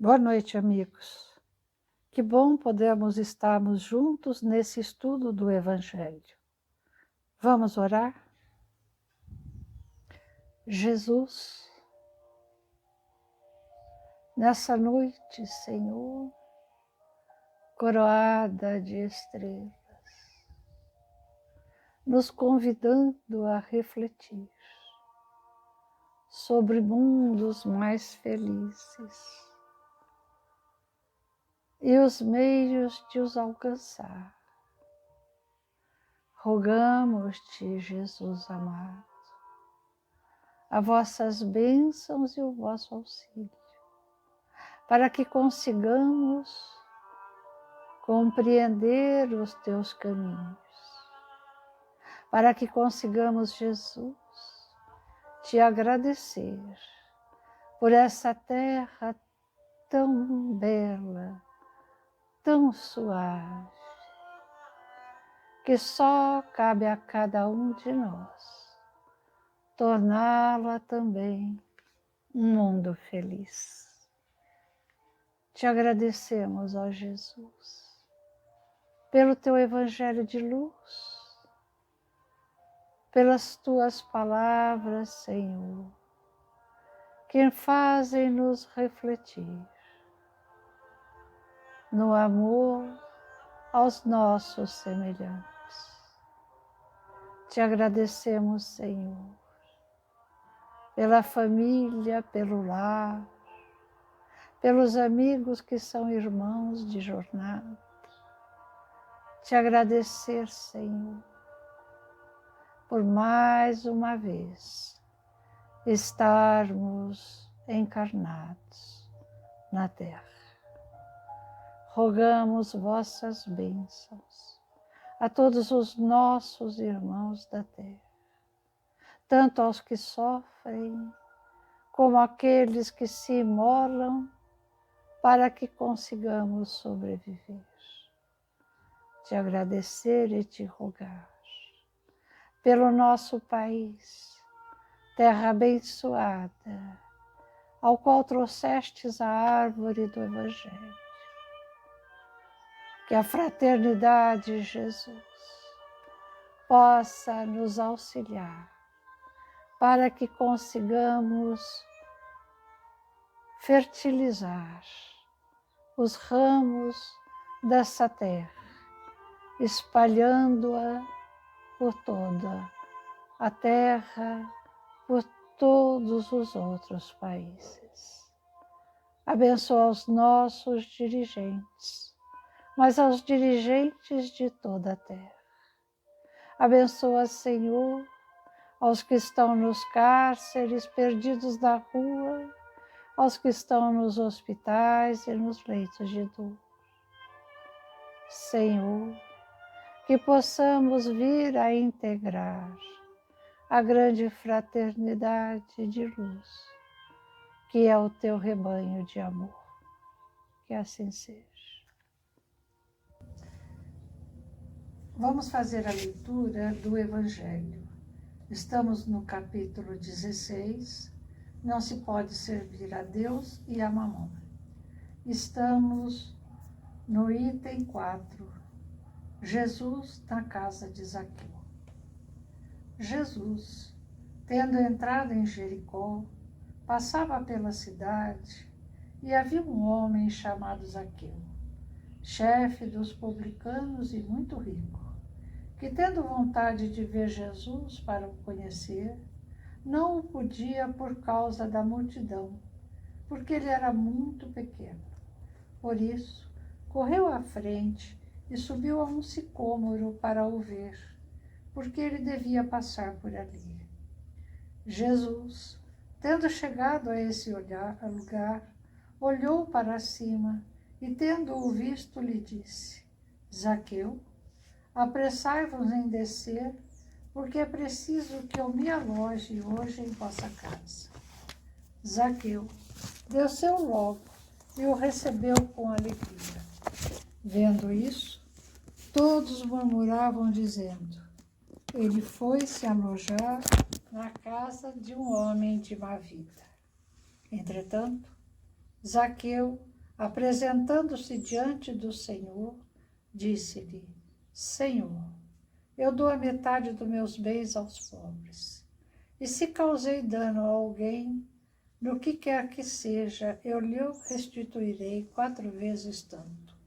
Boa noite, amigos. Que bom podermos estarmos juntos nesse estudo do Evangelho. Vamos orar? Jesus, nessa noite, Senhor, coroada de estrelas, nos convidando a refletir sobre mundos mais felizes e os meios de os alcançar. Rogamos-te, Jesus amado, as vossas bênçãos e o vosso auxílio, para que consigamos compreender os teus caminhos, para que consigamos, Jesus, te agradecer por essa terra tão bela, tão suave, que só cabe a cada um de nós torná-la também um mundo feliz. Te agradecemos, ó Jesus, pelo teu Evangelho de luz, pelas tuas palavras, Senhor, que fazem nos refletir no amor aos nossos semelhantes. Te agradecemos, Senhor, pela família, pelo lar, pelos amigos que são irmãos de jornada. Te agradecer, Senhor, por mais uma vez estarmos encarnados na terra. Rogamos vossas bênçãos a todos os nossos irmãos da terra, tanto aos que sofrem, como aqueles que se imolam para que consigamos sobreviver. Te agradecer e te rogar pelo nosso país, terra abençoada, ao qual trouxestes a árvore do Evangelho. Que a fraternidade, Jesus, possa nos auxiliar para que consigamos fertilizar os ramos dessa terra, espalhando-a por toda a terra, por todos os outros países. Abençoa os nossos dirigentes, mas aos dirigentes de toda a terra. Abençoa, Senhor, aos que estão nos cárceres, perdidos na rua, aos que estão nos hospitais e nos leitos de dor. Senhor, que possamos vir a integrar a grande fraternidade de luz, que é o teu rebanho de amor. Que assim seja. Vamos fazer a leitura do Evangelho. Estamos no capítulo 16, não se pode servir a Deus e a Mamon. Estamos no item 4, Jesus na casa de Zaqueu. Jesus, tendo entrado em Jericó, passava pela cidade e havia um homem chamado Zaqueu, chefe dos publicanos e muito rico, que, tendo vontade de ver Jesus para o conhecer, não o podia por causa da multidão, porque ele era muito pequeno. Por isso, correu à frente e subiu a um sicômoro para o ver, porque ele devia passar por ali. Jesus, tendo chegado a esse lugar, olhou para cima e, tendo-o visto, lhe disse: Zaqueu, apressai-vos em descer, porque é preciso que eu me aloje hoje em vossa casa. Zaqueu desceu logo e o recebeu com alegria. Vendo isso, todos murmuravam, dizendo: ele foi se alojar na casa de um homem de má vida. Entretanto, Zaqueu Apresentando-se diante do Senhor, disse-lhe: Senhor, eu dou a metade dos meus bens aos pobres. E se causei dano a alguém, no que quer que seja, eu lhe restituirei 4 vezes tanto.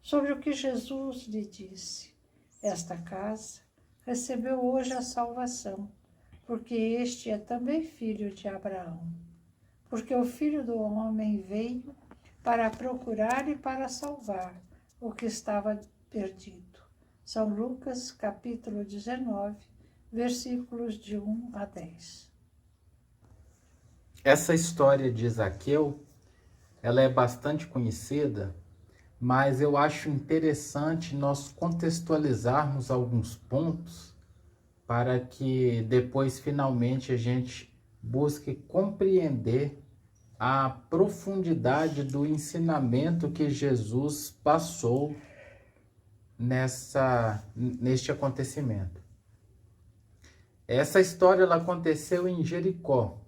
Sobre o que Jesus lhe disse: esta casa recebeu hoje a salvação, porque este é também filho de Abraão. Porque o Filho do Homem veio para procurar e para salvar o que estava perdido. São Lucas, capítulo 19, versículos de 1 a 10. Essa história de Zaqueu, ela é bastante conhecida, mas eu acho interessante nós contextualizarmos alguns pontos para que depois, finalmente, a gente busque compreender a profundidade do ensinamento que Jesus passou neste acontecimento. Essa história ela aconteceu em Jericó.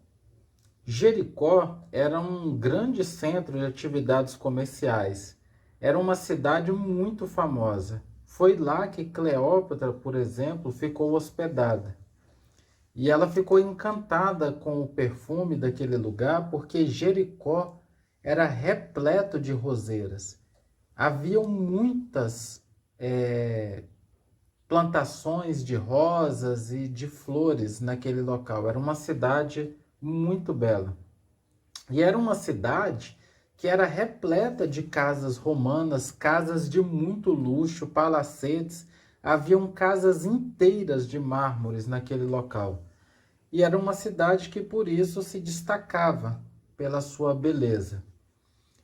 Jericó era um grande centro de atividades comerciais. Era uma cidade muito famosa. Foi lá que Cleópatra, por exemplo, ficou hospedada. E ela ficou encantada com o perfume daquele lugar, porque Jericó era repleto de roseiras. Haviam muitas plantações de rosas e de flores naquele local. Era uma cidade muito bela. E era uma cidade que era repleta de casas romanas, casas de muito luxo, palacetes. Haviam casas inteiras de mármores naquele local. E era uma cidade que por isso se destacava pela sua beleza.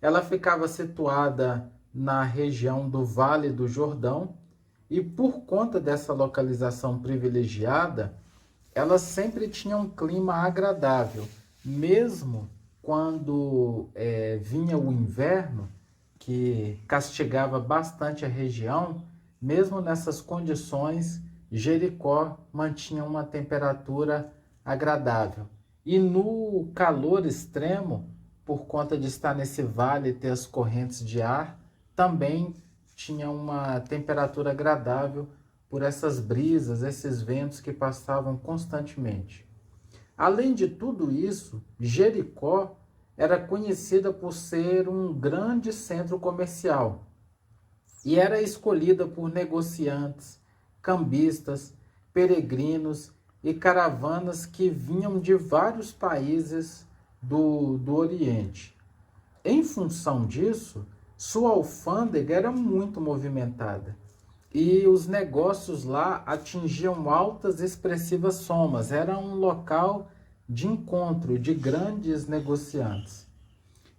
Ela ficava situada na região do Vale do Jordão e por conta dessa localização privilegiada, ela sempre tinha um clima agradável, mesmo quando vinha o inverno, que castigava bastante a região. Mesmo nessas condições, Jericó mantinha uma temperatura agradável. E no calor extremo, por conta de estar nesse vale e ter as correntes de ar, também tinha uma temperatura agradável por essas brisas, esses ventos que passavam constantemente. Além de tudo isso, Jericó era conhecida por ser um grande centro comercial e era escolhida por negociantes, cambistas, peregrinos e caravanas que vinham de vários países do Oriente. Em função disso, sua alfândega era muito movimentada e os negócios lá atingiam altas e expressivas somas. Era um local de encontro de grandes negociantes.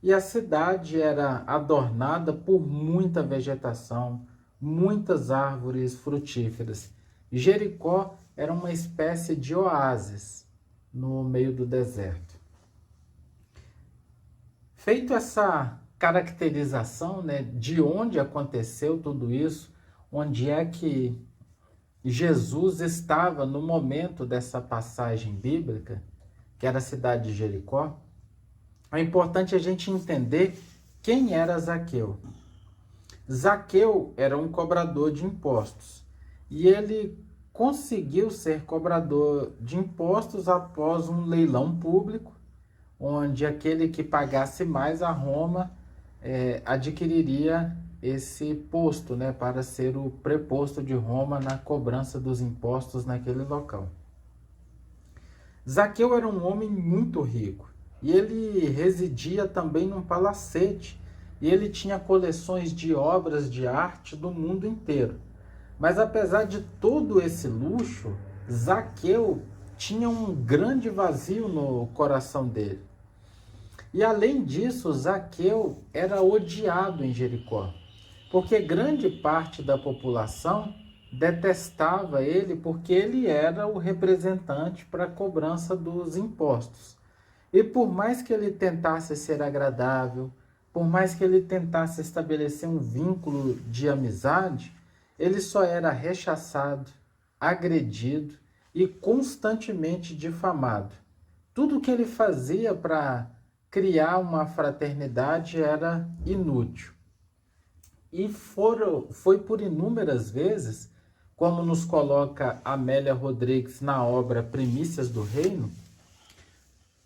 E a cidade era adornada por muita vegetação, muitas árvores frutíferas. Jericó era uma espécie de oásis no meio do deserto. Feito essa caracterização, de onde aconteceu tudo isso, onde é que Jesus estava no momento dessa passagem bíblica, que era a cidade de Jericó, é importante a gente entender quem era Zaqueu. Zaqueu era um cobrador de impostos e ele conseguiu ser cobrador de impostos após um leilão público, onde aquele que pagasse mais a Roma adquiriria esse posto, para ser o preposto de Roma na cobrança dos impostos naquele local. Zaqueu era um homem muito rico e ele residia também num palacete e ele tinha coleções de obras de arte do mundo inteiro. Mas apesar de todo esse luxo, Zaqueu tinha um grande vazio no coração dele. E além disso, Zaqueu era odiado em Jericó, porque grande parte da população detestava ele porque ele era o representante para a cobrança dos impostos. E por mais que ele tentasse ser agradável, por mais que ele tentasse estabelecer um vínculo de amizade, ele só era rechaçado, agredido e constantemente difamado. Tudo que ele fazia para criar uma fraternidade era inútil. E foi por inúmeras vezes, como nos coloca Amélia Rodrigues na obra Primícias do Reino,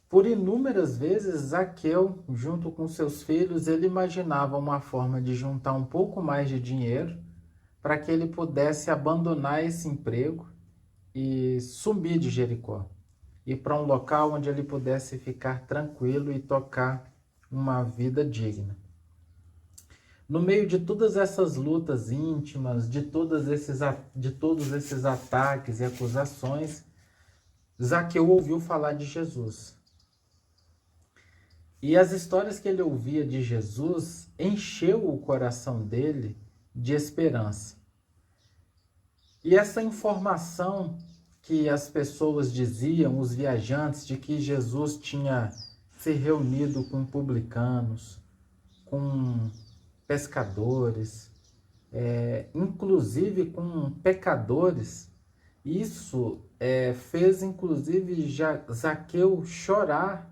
por inúmeras vezes Zaqueu, junto com seus filhos, ele imaginava uma forma de juntar um pouco mais de dinheiro para que ele pudesse abandonar esse emprego e sumir de Jericó, ir para um local onde ele pudesse ficar tranquilo e tocar uma vida digna. No meio de todas essas lutas íntimas, de todos esses ataques e acusações, Zaqueu ouviu falar de Jesus. E as histórias que ele ouvia de Jesus encheu o coração dele de esperança. E essa informação que as pessoas diziam, os viajantes, de que Jesus tinha se reunido com publicanos, com pescadores, inclusive com pecadores, isso fez inclusive Zaqueu chorar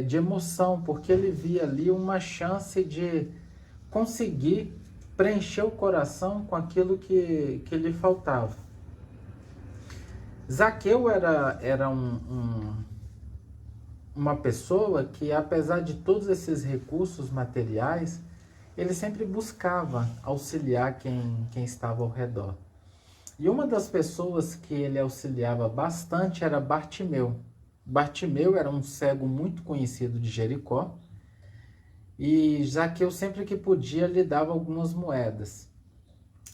de emoção, porque ele via ali uma chance de conseguir preencher o coração com aquilo que lhe faltava. Zaqueu era uma pessoa que, apesar de todos esses recursos materiais, ele sempre buscava auxiliar quem estava ao redor. E uma das pessoas que ele auxiliava bastante era Bartimeu. Bartimeu era um cego muito conhecido de Jericó, e Zaqueu sempre que podia lhe dava algumas moedas.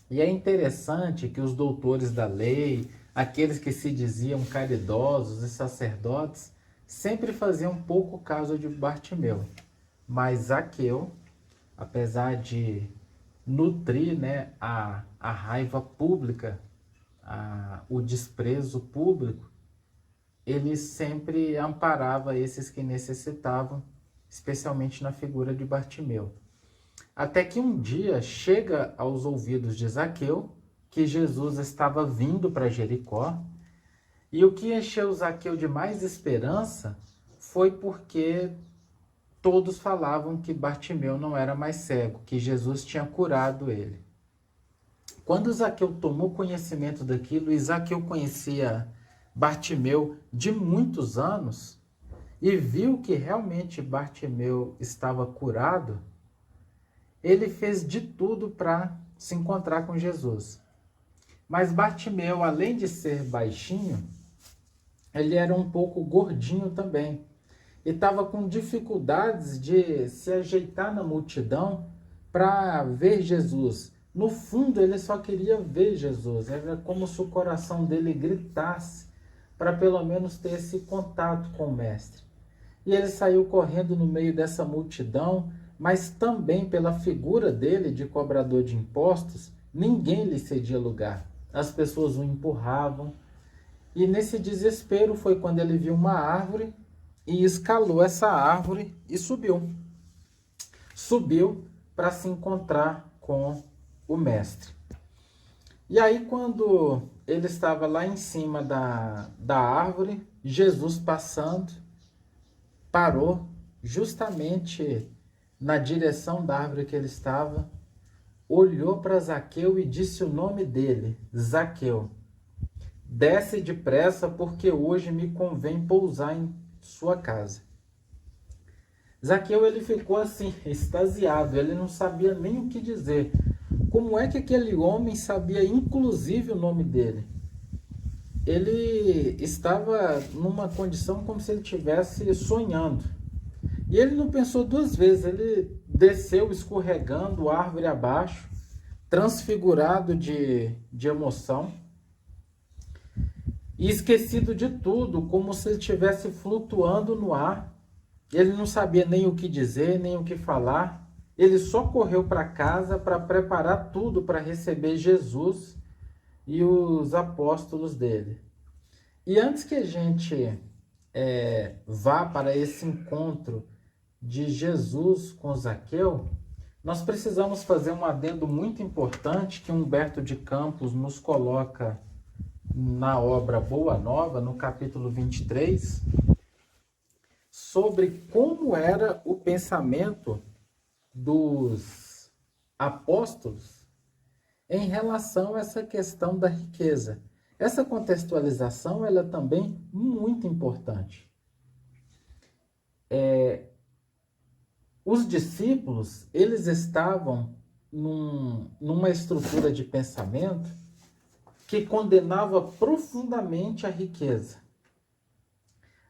E é interessante que os doutores da lei, aqueles que se diziam caridosos e sacerdotes, sempre faziam pouco caso de Bartimeu. Mas Zaqueu, apesar de nutrir, a raiva pública, o desprezo público, ele sempre amparava esses que necessitavam, especialmente na figura de Bartimeu. Até que um dia chega aos ouvidos de Zaqueu que Jesus estava vindo para Jericó, e o que encheu Zaqueu de mais esperança foi porque todos falavam que Bartimeu não era mais cego, que Jesus tinha curado ele. Quando Zaqueu tomou conhecimento daquilo, e Zaqueu conhecia Bartimeu de muitos anos, e viu que realmente Bartimeu estava curado, ele fez de tudo para se encontrar com Jesus. Mas Bartimeu, além de ser baixinho, ele era um pouco gordinho também. E estava com dificuldades de se ajeitar na multidão para ver Jesus. No fundo, ele só queria ver Jesus. Era como se o coração dele gritasse para pelo menos ter esse contato com o Mestre. E ele saiu correndo no meio dessa multidão, mas também pela figura dele de cobrador de impostos, ninguém lhe cedia lugar. As pessoas o empurravam. E nesse desespero foi quando ele viu uma árvore e escalou essa árvore e subiu. Subiu para se encontrar com o Mestre. E aí, quando ele estava lá em cima da árvore, Jesus passando, parou justamente na direção da árvore que ele estava, olhou para Zaqueu e disse o nome dele, Zaqueu: desce depressa, porque hoje me convém pousar em sua casa. Zaqueu, ele ficou assim, extasiado, ele não sabia nem o que dizer. Como é que aquele homem sabia inclusive o nome dele? Ele estava numa condição como se ele estivesse sonhando. E ele não pensou duas vezes, ele desceu escorregando, árvore abaixo, transfigurado de emoção, e esquecido de tudo, como se ele estivesse flutuando no ar. Ele não sabia nem o que dizer, nem o que falar. Ele só correu para casa para preparar tudo para receber Jesus e os apóstolos dele. E antes que a gente vá para esse encontro de Jesus com Zaqueu, nós precisamos fazer um adendo muito importante que Humberto de Campos nos coloca na obra Boa Nova, no capítulo 23, sobre como era o pensamento dos apóstolos em relação a essa questão da riqueza. Essa contextualização ela é também muito importante. Os discípulos, eles estavam numa estrutura de pensamento que condenava profundamente a riqueza.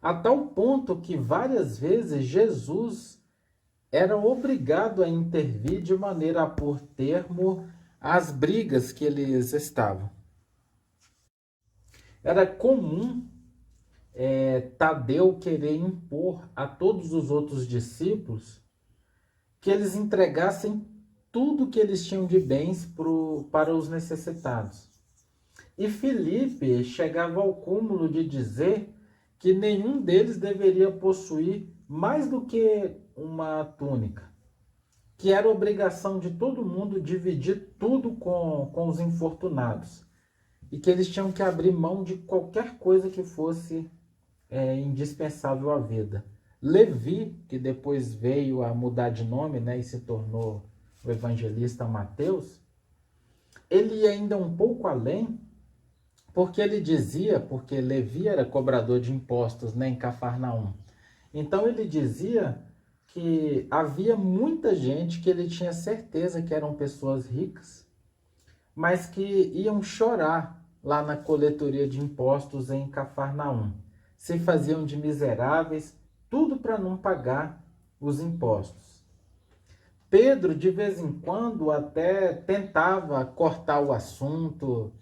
A tal ponto que várias vezes Jesus era obrigado a intervir de maneira a pôr termo às brigas que eles estavam. Era comum Tadeu querer impor a todos os outros discípulos que eles entregassem tudo que eles tinham de bens para os necessitados. E Filipe chegava ao cúmulo de dizer que nenhum deles deveria possuir mais do que uma túnica, que era obrigação de todo mundo dividir tudo com os infortunados, e que eles tinham que abrir mão de qualquer coisa que fosse indispensável à vida. Levi, que depois veio a mudar de nome, e se tornou o evangelista Mateus, ele ia ainda um pouco além, porque ele dizia, porque Levi era cobrador de impostos, em Cafarnaum. Então ele dizia que havia muita gente que ele tinha certeza que eram pessoas ricas, mas que iam chorar lá na coletoria de impostos em Cafarnaum. Se faziam de miseráveis, tudo para não pagar os impostos. Pedro, de vez em quando, até tentava cortar o assunto,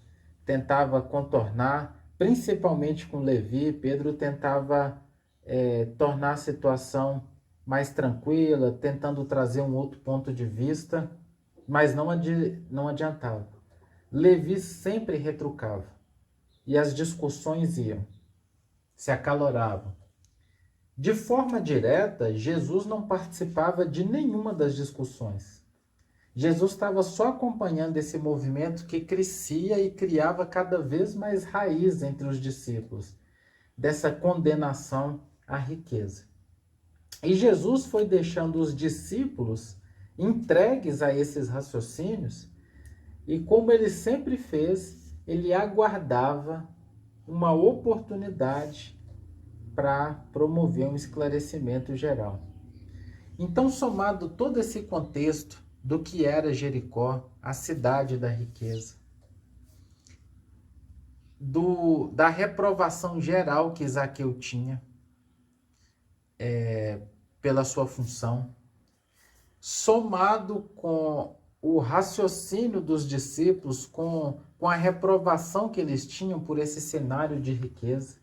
tentava contornar, principalmente com Levi. Pedro tentava tornar a situação mais tranquila, tentando trazer um outro ponto de vista, mas não adiantava. Levi sempre retrucava, e as discussões se acaloravam. De forma direta, Jesus não participava de nenhuma das discussões. Jesus estava só acompanhando esse movimento que crescia e criava cada vez mais raiz entre os discípulos, dessa condenação à riqueza. E Jesus foi deixando os discípulos entregues a esses raciocínios, e como ele sempre fez, ele aguardava uma oportunidade para promover um esclarecimento geral. Então, somado todo esse contexto do que era Jericó, a cidade da riqueza, da reprovação geral que Zaqueu tinha pela sua função, somado com o raciocínio dos discípulos, com a reprovação que eles tinham por esse cenário de riqueza,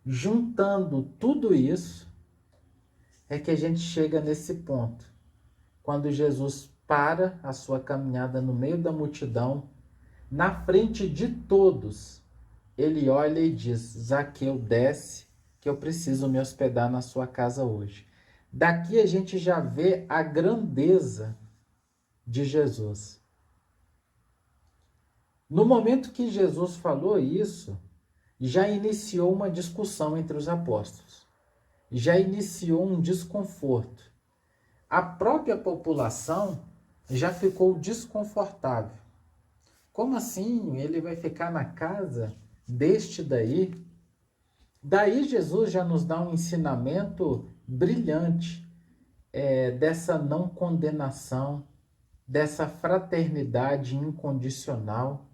juntando tudo isso, é que a gente chega nesse ponto, quando Jesus para a sua caminhada no meio da multidão, na frente de todos, ele olha e diz: Zaqueu, desce, que eu preciso me hospedar na sua casa hoje. Daqui a gente já vê a grandeza de Jesus. No momento que Jesus falou isso, já iniciou uma discussão entre os apóstolos. Já iniciou um desconforto. A própria população já ficou desconfortável. Como assim? Ele vai ficar na casa deste daí? Daí Jesus já nos dá um ensinamento brilhante dessa não condenação, dessa fraternidade incondicional.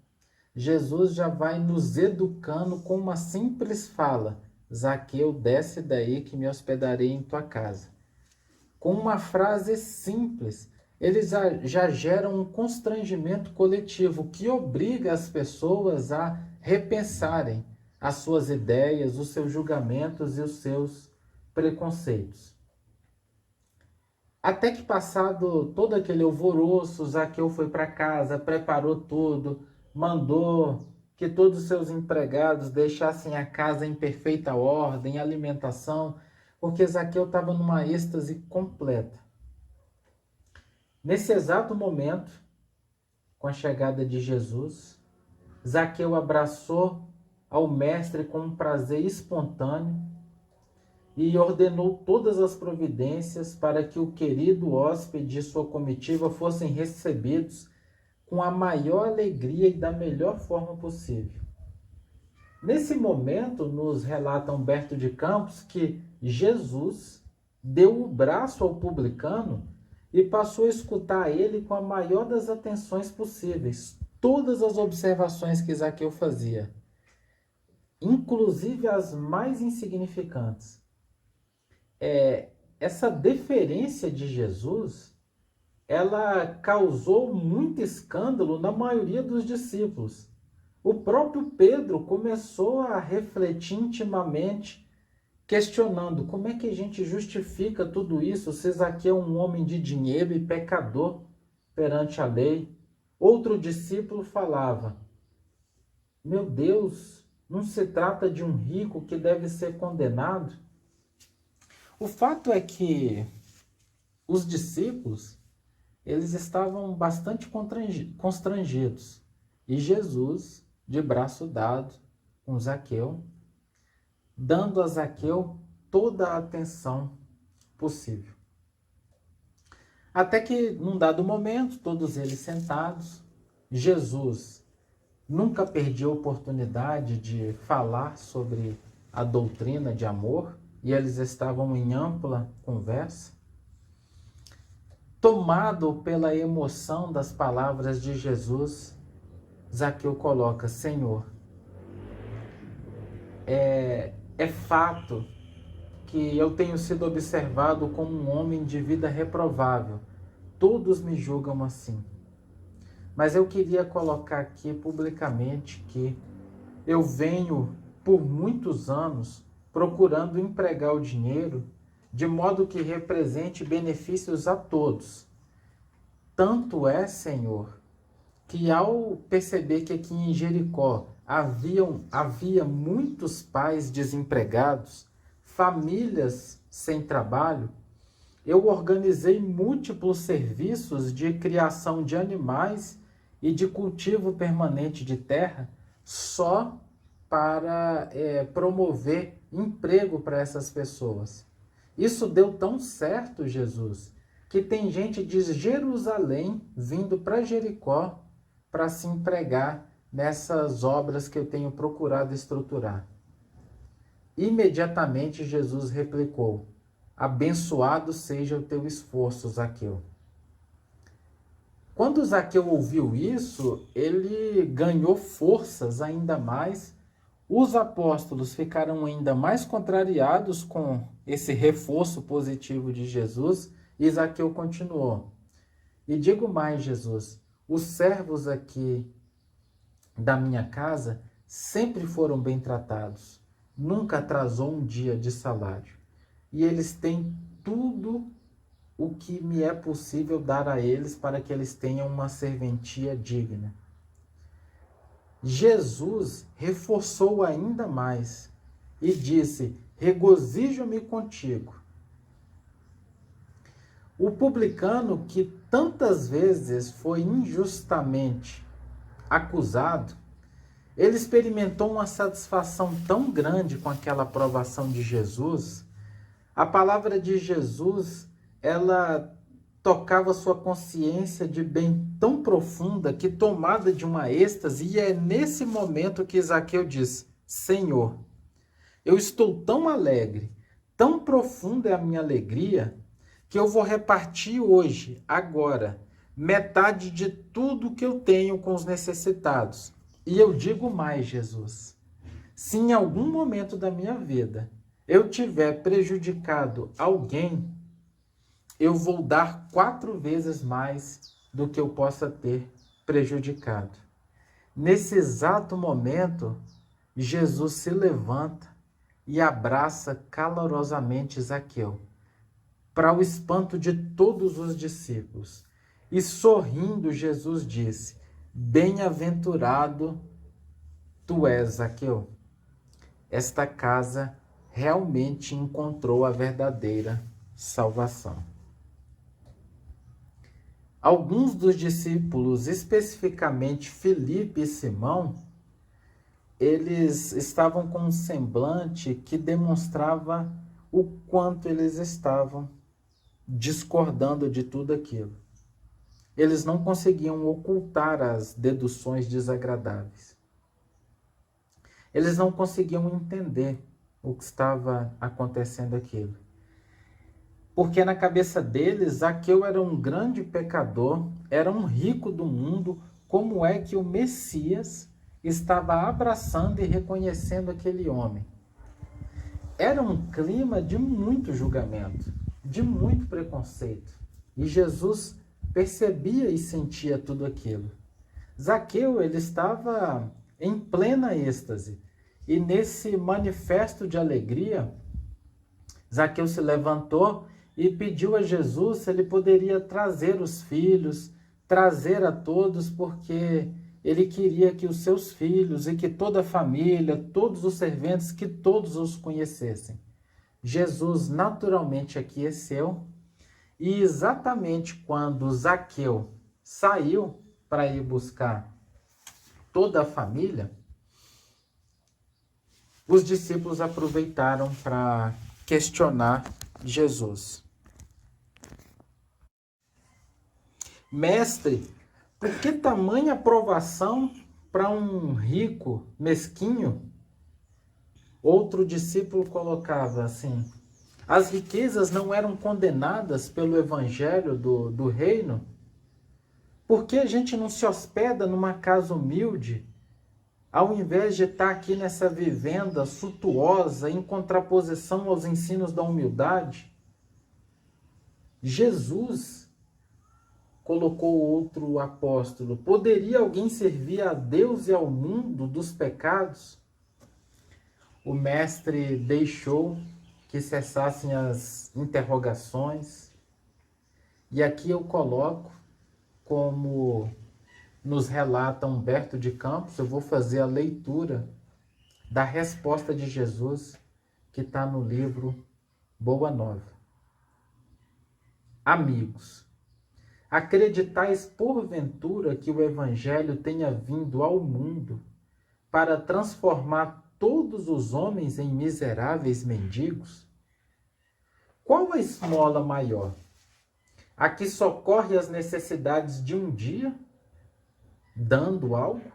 Jesus já vai nos educando com uma simples fala: Zaqueu, desce daí que me hospedarei em tua casa. Com uma frase simples, eles já geram um constrangimento coletivo que obriga as pessoas a repensarem as suas ideias, os seus julgamentos e os seus preconceitos. Até que, passado todo aquele alvoroço, Zaqueu foi para casa, preparou tudo, mandou que todos os seus empregados deixassem a casa em perfeita ordem, alimentação, porque Zaqueu estava numa êxtase completa. Nesse exato momento, com a chegada de Jesus, Zaqueu abraçou ao mestre com um prazer espontâneo e ordenou todas as providências para que o querido hóspede e sua comitiva fossem recebidos com a maior alegria e da melhor forma possível. Nesse momento, nos relata Humberto de Campos que Jesus deu o braço ao publicano e passou a escutar ele com a maior das atenções possíveis, todas as observações que Zaqueu fazia, inclusive as mais insignificantes. Essa deferência de Jesus, ela causou muito escândalo na maioria dos discípulos. O próprio Pedro começou a refletir intimamente, questionando como é que a gente justifica tudo isso se Zaqueu é um homem de dinheiro e pecador perante a lei. Outro discípulo falava: meu Deus, não se trata de um rico que deve ser condenado? O fato é que os discípulos, eles estavam bastante constrangidos. E Jesus, de braço dado com Zaqueu, dando a Zaqueu toda a atenção possível. Até que, num dado momento, todos eles sentados, Jesus nunca perdia a oportunidade de falar sobre a doutrina de amor, e eles estavam em ampla conversa. Tomado pela emoção das palavras de Jesus, Zaqueu coloca: Senhor, é fato que eu tenho sido observado como um homem de vida reprovável. Todos me julgam assim. Mas eu queria colocar aqui publicamente que eu venho por muitos anos procurando empregar o dinheiro de modo que represente benefícios a todos. Tanto é, Senhor, que ao perceber que aqui em Jericó havia muitos pais desempregados, famílias sem trabalho, eu organizei múltiplos serviços de criação de animais e de cultivo permanente de terra só para promover emprego para essas pessoas. Isso deu tão certo, Jesus, que tem gente de Jerusalém vindo para Jericó para se empregar nessas obras que eu tenho procurado estruturar. Imediatamente Jesus replicou: abençoado seja o teu esforço, Zaqueu. Quando Zaqueu ouviu isso, ele ganhou forças ainda mais. Os apóstolos ficaram ainda mais contrariados com esse reforço positivo de Jesus, e Zaqueu continuou: e digo mais, Jesus, os servos aqui da minha casa sempre foram bem tratados, nunca atrasou um dia de salário, e eles têm tudo o que me é possível dar a eles para que eles tenham uma serventia digna. Jesus reforçou ainda mais e disse: regozijo-me contigo. O publicano, que tantas vezes foi injustamente acusado, ele experimentou uma satisfação tão grande com aquela aprovação de Jesus. A palavra de Jesus, ela tocava sua consciência de bem tão profunda que, tomada de uma êxtase, e é nesse momento que Zaqueu diz: Senhor, eu estou tão alegre, tão profunda é a minha alegria, que eu vou repartir hoje, agora, metade de tudo que eu tenho com os necessitados. E eu digo mais, Jesus, se em algum momento da minha vida eu tiver prejudicado alguém, eu vou dar 4 vezes mais do que eu possa ter prejudicado. Nesse exato momento, Jesus se levanta e abraça calorosamente Zaqueu, para o espanto de todos os discípulos. E sorrindo, Jesus disse: bem-aventurado tu és, Zaqueu. Esta casa realmente encontrou a verdadeira salvação. Alguns dos discípulos, especificamente Filipe e Simão, eles estavam com um semblante que demonstrava o quanto eles estavam discordando de tudo aquilo. Eles não conseguiam ocultar as deduções desagradáveis. Eles não conseguiam entender o que estava acontecendo aquilo. Porque na cabeça deles, Zaqueu era um grande pecador, era um rico do mundo. Como é que o Messias estava abraçando e reconhecendo aquele homem? Era um clima de muito julgamento, de muito preconceito. E Jesus percebia e sentia tudo aquilo. Zaqueu, ele estava em plena êxtase. E nesse manifesto de alegria, Zaqueu se levantou e pediu a Jesus se ele poderia trazer os filhos, trazer a todos, porque ele queria que os seus filhos e que toda a família, todos os serventes, que todos os conhecessem. Jesus naturalmente aqueceu, e exatamente quando Zaqueu saiu para ir buscar toda a família, os discípulos aproveitaram para questionar Jesus. Mestre, por que tamanha provação para um rico mesquinho? Outro discípulo colocava assim: as riquezas não eram condenadas pelo evangelho do reino? Por que a gente não se hospeda numa casa humilde, ao invés de estar aqui nessa vivenda suntuosa, em contraposição aos ensinos da humildade? Jesus colocou outro apóstolo: poderia alguém servir a Deus e ao mundo dos pecados? O mestre deixou que cessassem as interrogações, e aqui eu coloco, como nos relata Humberto de Campos, eu vou fazer a leitura da resposta de Jesus, que está no livro Boa Nova. Amigos, acreditais porventura que o Evangelho tenha vindo ao mundo para transformar todos os homens em miseráveis mendigos? Qual a esmola maior? A que socorre as necessidades de um dia, dando algo?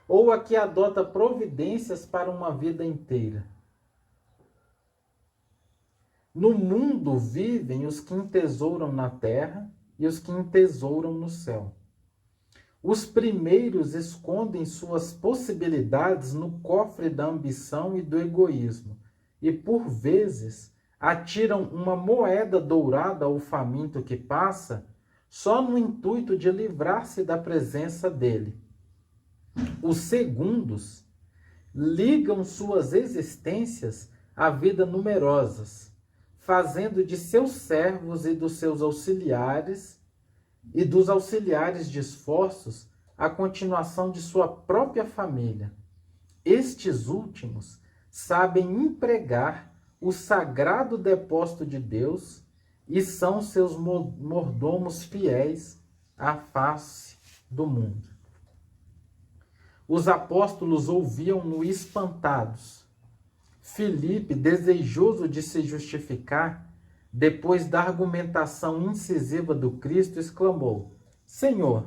Ou a que adota providências para uma vida inteira? No mundo vivem os que entesouram na terra e os que entesouram no céu. Os primeiros escondem suas possibilidades no cofre da ambição e do egoísmo, e por vezes atiram uma moeda dourada ao faminto que passa, só no intuito de livrar-se da presença dele. Os segundos ligam suas existências à vida numerosas, fazendo de seus servos e dos seus auxiliares e dos auxiliares de esforços a continuação de sua própria família. Estes últimos sabem empregar o sagrado depósito de Deus e são seus mordomos fiéis à face do mundo. Os apóstolos ouviam-no espantados. Filipe, desejoso de se justificar, depois da argumentação incisiva do Cristo, exclamou: Senhor,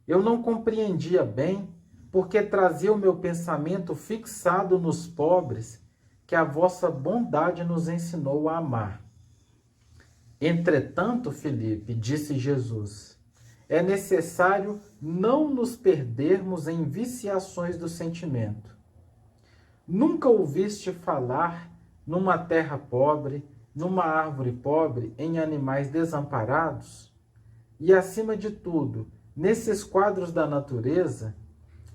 eu não compreendia bem, porque trazia o meu pensamento fixado nos pobres, que a vossa bondade nos ensinou a amar. Entretanto, Filipe, disse Jesus, é necessário não nos perdermos em viciações do sentimento. Nunca ouviste falar numa terra pobre, numa árvore pobre, em animais desamparados? E, acima de tudo, nesses quadros da natureza,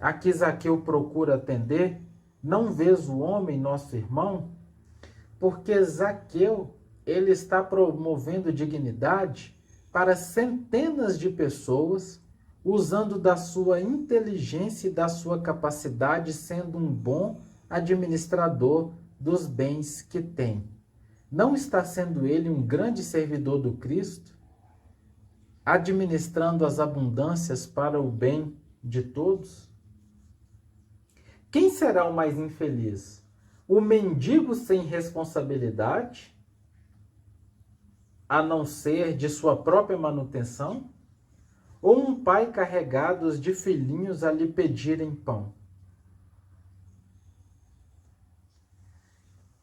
a que Zaqueu procura atender, não vês o homem, nosso irmão? Porque Zaqueu, ele está promovendo dignidade para centenas de pessoas, usando da sua inteligência e da sua capacidade, sendo um bom administrador dos bens que tem. Não está sendo ele um grande servidor do Cristo, administrando as abundâncias para o bem de todos? Quem será o mais infeliz? O mendigo sem responsabilidade, a não ser de sua própria manutenção? Ou um pai carregado de filhinhos a lhe pedirem pão?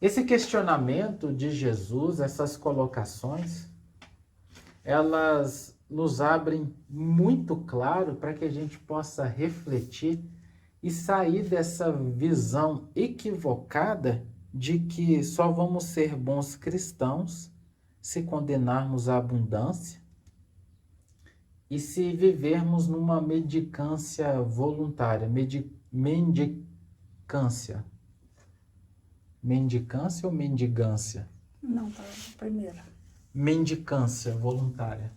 Esse questionamento de Jesus, essas colocações, elas nos abrem muito claro para que a gente possa refletir e sair dessa visão equivocada de que só vamos ser bons cristãos se condenarmos à abundância e se vivermos numa mendicância voluntária, mendicância. Mendicância ou mendigância? Não, tá primeiro. Mendicância voluntária.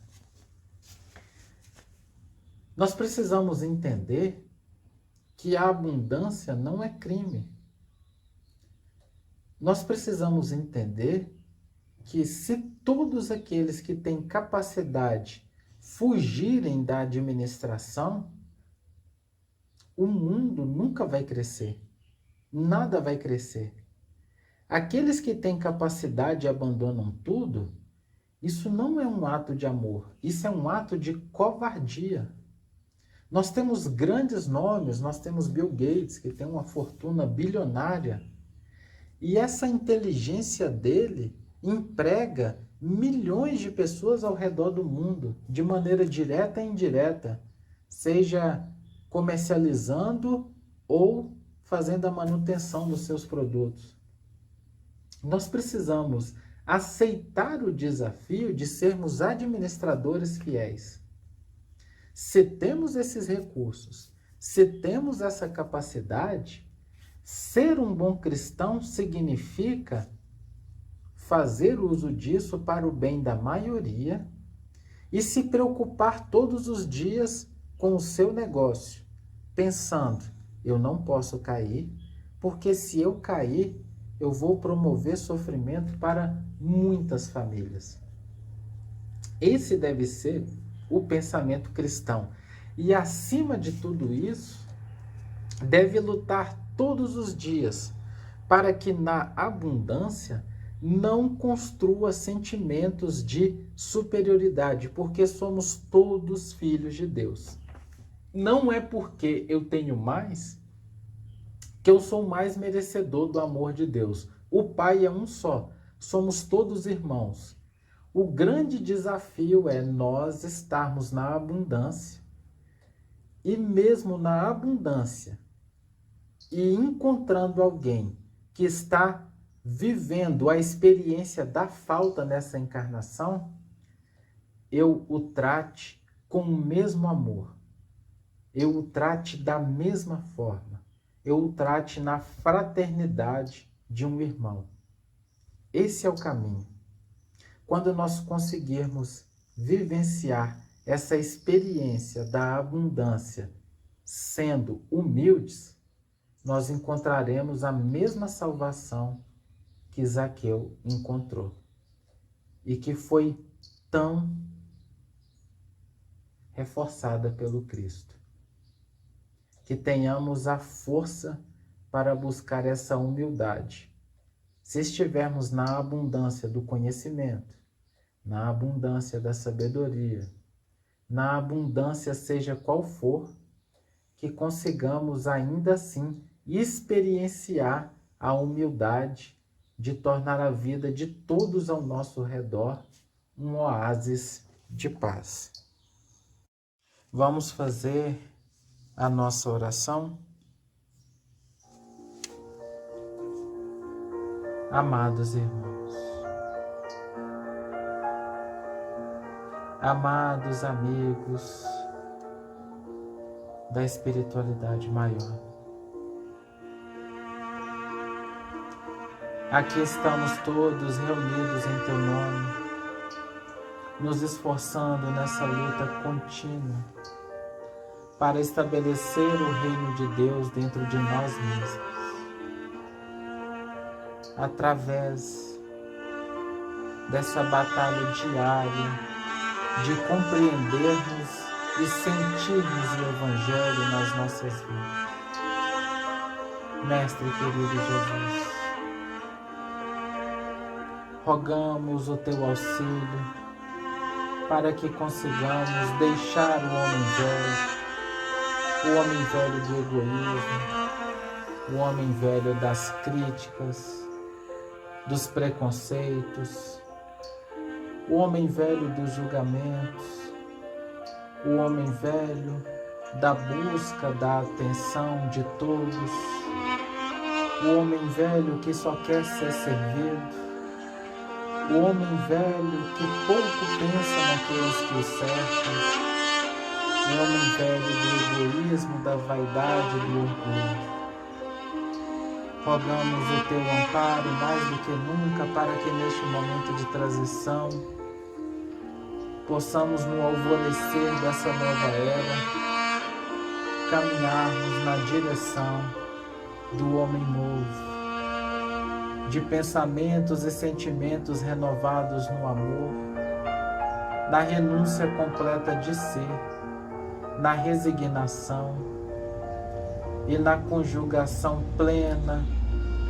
Nós precisamos entender que a abundância não é crime. Nós precisamos entender que se todos aqueles que têm capacidade fugirem da administração, o mundo nunca vai crescer. Nada vai crescer. Aqueles que têm capacidade e abandonam tudo, isso não é um ato de amor, isso é um ato de covardia. Nós temos grandes nomes, nós temos Bill Gates, que tem uma fortuna bilionária, e essa inteligência dele emprega milhões de pessoas ao redor do mundo, de maneira direta e indireta, seja comercializando ou fazendo a manutenção dos seus produtos. Nós precisamos aceitar o desafio de sermos administradores fiéis. Se temos esses recursos, se temos essa capacidade, ser um bom cristão significa fazer uso disso para o bem da maioria e se preocupar todos os dias com o seu negócio, pensando, eu não posso cair, porque se eu cair, eu vou promover sofrimento para muitas famílias. Esse deve ser o pensamento cristão. E acima de tudo isso, deve lutar todos os dias para que na abundância não construa sentimentos de superioridade, porque somos todos filhos de Deus. Não é porque eu tenho mais que eu sou mais merecedor do amor de Deus. O Pai é um só, somos todos irmãos. O grande desafio é nós estarmos na abundância e mesmo na abundância e encontrando alguém que está vivendo a experiência da falta nessa encarnação, eu o trate com o mesmo amor, eu o trate da mesma forma, eu o trate na fraternidade de um irmão. Esse é o caminho. Quando nós conseguirmos vivenciar essa experiência da abundância sendo humildes, nós encontraremos a mesma salvação que Zaqueu encontrou e que foi tão reforçada pelo Cristo. Que tenhamos a força para buscar essa humildade. Se estivermos na abundância do conhecimento, na abundância da sabedoria, na abundância seja qual for, que consigamos ainda assim experienciar a humildade de tornar a vida de todos ao nosso redor um oásis de paz. Vamos fazer a nossa oração. Amados irmãos, amados amigos da espiritualidade maior, aqui estamos todos reunidos em Teu nome, nos esforçando nessa luta contínua para estabelecer o reino de Deus dentro de nós mesmos, através dessa batalha diária de compreendermos e sentirmos o Evangelho nas nossas vidas. Mestre querido Jesus, rogamos o teu auxílio para que consigamos deixar o homem velho do egoísmo, o homem velho das críticas, dos preconceitos, o homem velho dos julgamentos, o homem velho da busca da atenção de todos, o homem velho que só quer ser servido, o homem velho que pouco pensa naqueles que o cercam, o homem velho do egoísmo, da vaidade, do orgulho. Rogamos o teu amparo mais do que nunca para que neste momento de transição possamos, no alvorecer dessa nova era, caminharmos na direção do homem novo, de pensamentos e sentimentos renovados no amor, na renúncia completa de ser, na resignação e na conjugação plena,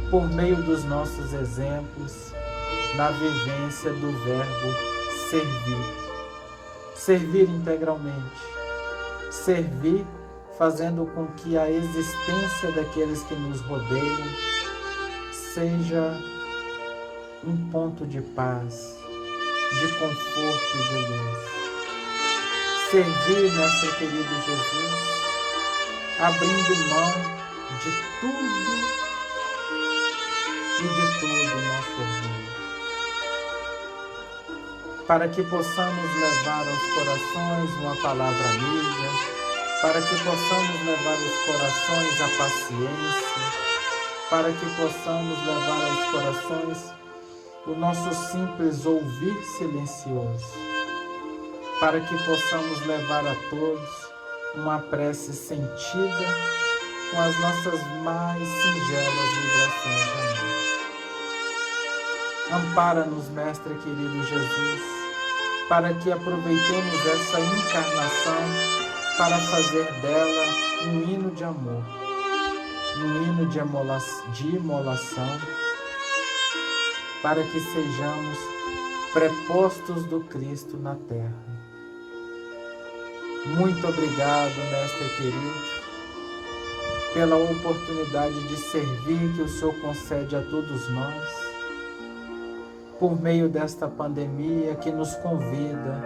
por meio dos nossos exemplos, na vivência do verbo servir. Servir integralmente, servir fazendo com que a existência daqueles que nos rodeiam seja um ponto de paz, de conforto e de luz. Servir, nosso querido Jesus, abrindo mão de tudo e de todo o nosso orgulho, para que possamos levar aos corações uma palavra amiga, para que possamos levar aos corações a paciência, para que possamos levar aos corações o nosso simples ouvir silencioso, para que possamos levar a todos uma prece sentida com as nossas mais singelas vibrações de amor. Ampara-nos, Mestre querido Jesus, para que aproveitemos essa encarnação para fazer dela um hino de amor, um hino de imolação, para que sejamos prepostos do Cristo na terra. Muito obrigado, Mestre querido, pela oportunidade de servir que o Senhor concede a todos nós, por meio desta pandemia que nos convida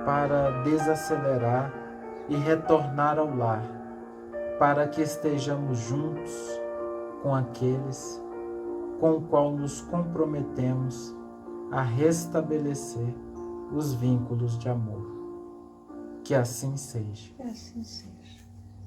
para desacelerar e retornar ao lar, para que estejamos juntos com aqueles com o qual nos comprometemos a restabelecer os vínculos de amor. Que assim seja. Que assim seja.